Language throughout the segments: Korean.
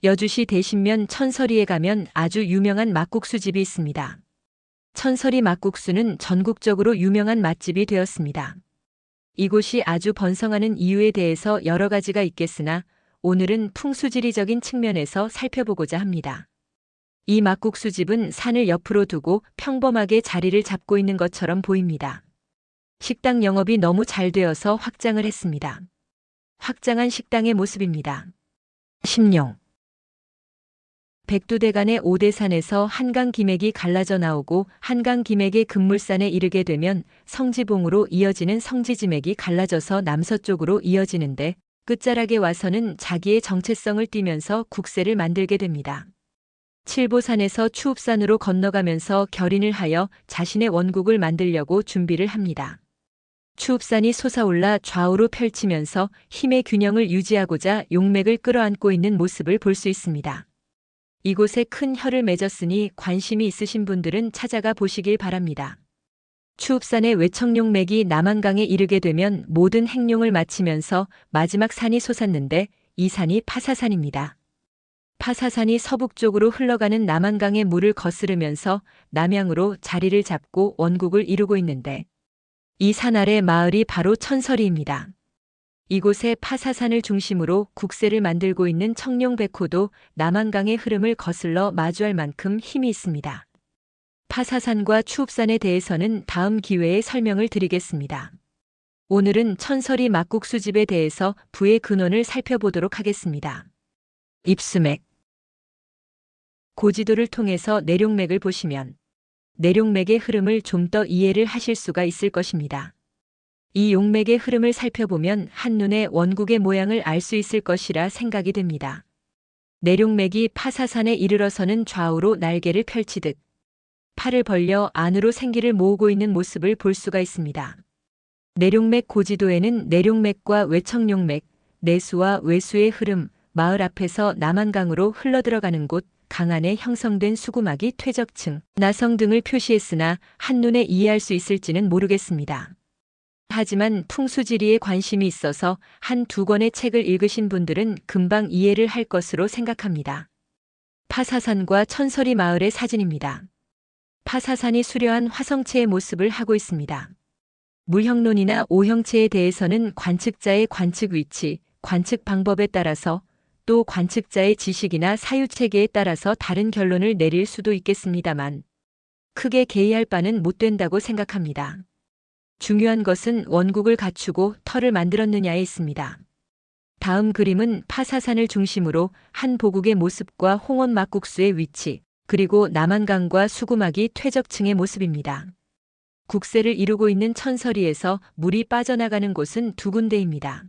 여주시 대신면 천서리에 가면 아주 유명한 막국수집이 있습니다. 천서리 막국수는 전국적으로 유명한 맛집이 되었습니다. 이곳이 아주 번성하는 이유에 대해서 여러 가지가 있겠으나 오늘은 풍수지리적인 측면에서 살펴보고자 합니다. 이 막국수집은 산을 옆으로 두고 평범하게 자리를 잡고 있는 것처럼 보입니다. 식당 영업이 너무 잘 되어서 확장을 했습니다. 확장한 식당의 모습입니다. 심룡 백두대간의 오대산에서 한강 기맥이 갈라져 나오고 한강 기맥의 급물산에 이르게 되면 성지봉으로 이어지는 성지지맥이 갈라져서 남서쪽으로 이어지는데 끝자락에 와서는 자기의 정체성을 띠면서 국세를 만들게 됩니다. 칠보산에서 추읍산으로 건너가면서 결인을 하여 자신의 원국을 만들려고 준비를 합니다. 추읍산이 솟아올라 좌우로 펼치면서 힘의 균형을 유지하고자 용맥을 끌어안고 있는 모습을 볼 수 있습니다. 이곳에 큰 혀를 맺었으니 관심이 있으신 분들은 찾아가 보시길 바랍니다. 추읍산의 외청용맥이 남한강에 이르게 되면 모든 행룡을 마치면서 마지막 산이 솟았는데 이 산이 파사산입니다. 파사산이 서북쪽으로 흘러가는 남한강의 물을 거스르면서 남향으로 자리를 잡고 원국을 이루고 있는데 이 산 아래 마을이 바로 천서리입니다. 이곳에 파사산을 중심으로 국세를 만들고 있는 청룡백호도 남한강의 흐름을 거슬러 마주할 만큼 힘이 있습니다. 파사산과 추읍산에 대해서는 다음 기회에 설명을 드리겠습니다. 오늘은 천서리 막국수집에 대해서 부의 근원을 살펴보도록 하겠습니다. 입수맥 고지도를 통해서 내룡맥을 보시면 내룡맥의 흐름을 좀 더 이해를 하실 수가 있을 것입니다. 이 용맥의 흐름을 살펴보면 한눈에 원국의 모양을 알 수 있을 것이라 생각이 됩니다. 내룡맥이 파사산에 이르러서는 좌우로 날개를 펼치듯 팔을 벌려 안으로 생기를 모으고 있는 모습을 볼 수가 있습니다. 내룡맥 고지도에는 내룡맥과 외청룡맥, 내수와 외수의 흐름, 마을 앞에서 남한강으로 흘러들어가는 곳, 강 안에 형성된 수구막이 퇴적층, 나성 등을 표시했으나 한눈에 이해할 수 있을지는 모르겠습니다. 하지만 풍수지리에 관심이 있어서 한 두 권의 책을 읽으신 분들은 금방 이해를 할 것으로 생각합니다. 파사산과 천서리 마을의 사진입니다. 파사산이 수려한 화성체의 모습을 하고 있습니다. 물형론이나 오형체에 대해서는 관측자의 관측 위치, 관측 방법에 따라서 또 관측자의 지식이나 사유체계에 따라서 다른 결론을 내릴 수도 있겠습니다만 크게 개의할 바는 못 된다고 생각합니다. 중요한 것은 원국을 갖추고 터를 만들었느냐에 있습니다. 다음 그림은 파사산을 중심으로 한 보국의 모습과 홍원 막국수의 위치, 그리고 남한강과 수구막이 퇴적층의 모습입니다. 국세를 이루고 있는 천서리에서 물이 빠져나가는 곳은 두 군데입니다.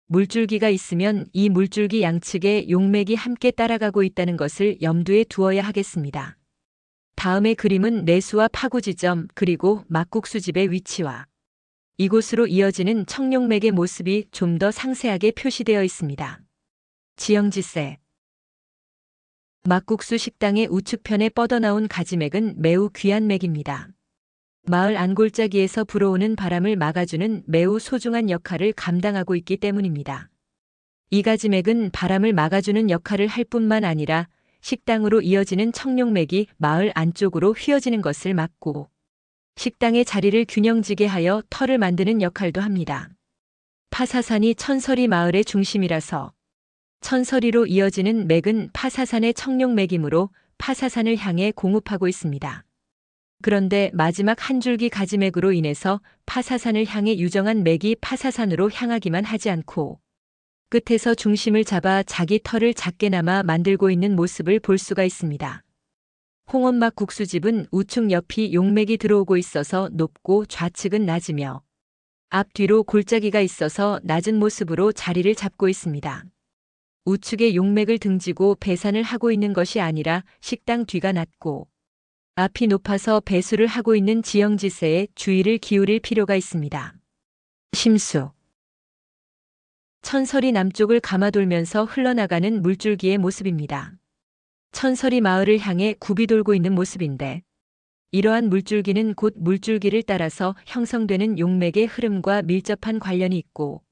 물줄기가 있으면 이 물줄기 양측에 용맥이 함께 따라가고 있다는 것을 염두에 두어야 하겠습니다. 다음의 그림은 내수와 파구 지점 그리고 막국수집의 위치와 이곳으로 이어지는 청룡맥의 모습이 좀 더 상세하게 표시되어 있습니다. 지형지세 막국수 식당의 우측편에 뻗어나온 가지맥은 매우 귀한 맥입니다. 마을 안골짜기에서 불어오는 바람을 막아주는 매우 소중한 역할을 감당하고 있기 때문입니다. 이 가지맥은 바람을 막아주는 역할을 할 뿐만 아니라 식당으로 이어지는 청룡맥이 마을 안쪽으로 휘어지는 것을 막고 식당의 자리를 균형지게 하여 터를 만드는 역할도 합니다. 파사산이 천서리 마을의 중심이라서 천서리로 이어지는 맥은 파사산의 청룡맥이므로 파사산을 향해 공업하고 있습니다. 그런데 마지막 한 줄기 가지맥으로 인해서 파사산을 향해 유정한 맥이 파사산으로 향하기만 하지 않고 끝에서 중심을 잡아 자기 터를 작게나마 만들고 있는 모습을 볼 수가 있습니다. 홍원막 국수집은 우측 옆이 용맥이 들어오고 있어서 높고 좌측은 낮으며 앞뒤로 골짜기가 있어서 낮은 모습으로 자리를 잡고 있습니다. 우측에 용맥을 등지고 배산을 하고 있는 것이 아니라 식당 뒤가 낮고 앞이 높아서 배수를 하고 있는 지형지세에 주의를 기울일 필요가 있습니다. 심수 천서리 남쪽을 감아돌면서 흘러나가는 물줄기의 모습입니다. 천서리 마을을 향해 굽이 돌고 있는 모습인데 이러한 물줄기는 곧 물줄기를 따라서 형성되는 용맥의 흐름과 밀접한 관련이 있고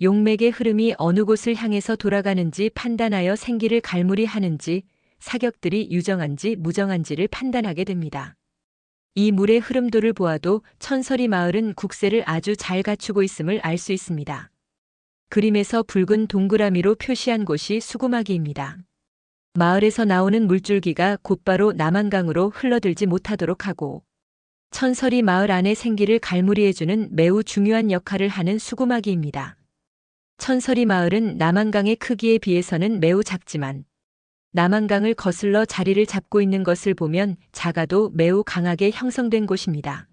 용맥의 흐름이 어느 곳을 향해서 돌아가는지 판단하여 생기를 갈무리하는지, 사격들이 유정한지 무정한지를 판단하게 됩니다. 이 물의 흐름도를 보아도 천서리 마을은 국세를 아주 잘 갖추고 있음을 알 수 있습니다. 그림에서 붉은 동그라미로 표시한 곳이 수구마기입니다. 마을에서 나오는 물줄기가 곧바로 남한강으로 흘러들지 못하도록 하고 천서리 마을 안의 생기를 갈무리해주는 매우 중요한 역할을 하는 수구마기입니다. 천서리 마을은 남한강의 크기에 비해서는 매우 작지만 남한강을 거슬러 자리를 잡고 있는 것을 보면 작아도 매우 강하게 형성된 곳입니다.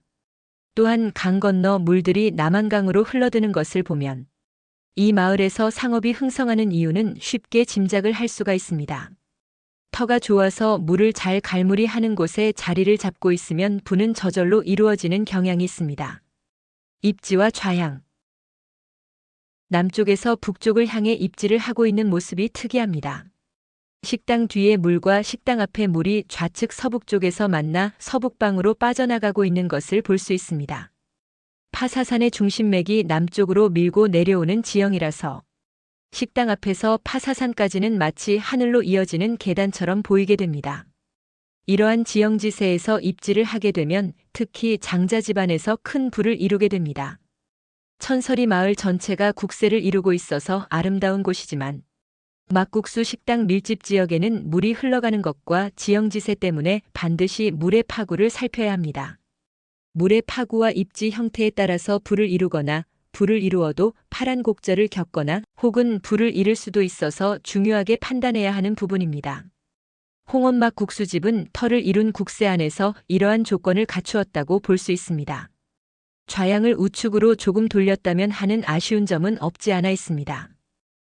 또한 강 건너 물들이 남한강으로 흘러드는 것을 보면 이 마을에서 상업이 흥성하는 이유는 쉽게 짐작을 할 수가 있습니다. 터가 좋아서 물을 잘 갈무리하는 곳에 자리를 잡고 있으면 부는 저절로 이루어지는 경향이 있습니다. 입지와 좌향. 남쪽에서 북쪽을 향해 입지를 하고 있는 모습이 특이합니다. 식당 뒤에 물과 식당 앞에 물이 좌측 서북쪽에서 만나 서북방으로 빠져나가고 있는 것을 볼 수 있습니다. 파사산의 중심맥이 남쪽으로 밀고 내려오는 지형이라서 식당 앞에서 파사산까지는 마치 하늘로 이어지는 계단처럼 보이게 됩니다. 이러한 지형지세에서 입지를 하게 되면 특히 장자 집안에서 큰 부를 이루게 됩니다. 천서리 마을 전체가 국세를 이루고 있어서 아름다운 곳이지만 막국수 식당 밀집 지역에는 물이 흘러가는 것과 지형지세 때문에 반드시 물의 파구를 살펴야 합니다. 물의 파구와 입지 형태에 따라서 부를 이루거나 부를 이루어도 파란 곡절을 겪거나 혹은 부를 잃을 수도 있어서 중요하게 판단해야 하는 부분입니다. 홍원막 국수집은 터를 이룬 국세 안에서 이러한 조건을 갖추었다고 볼 수 있습니다. 좌향을 우측으로 조금 돌렸다면 하는 아쉬운 점은 없지 않아 있습니다.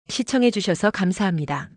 시청해 주셔서 감사합니다.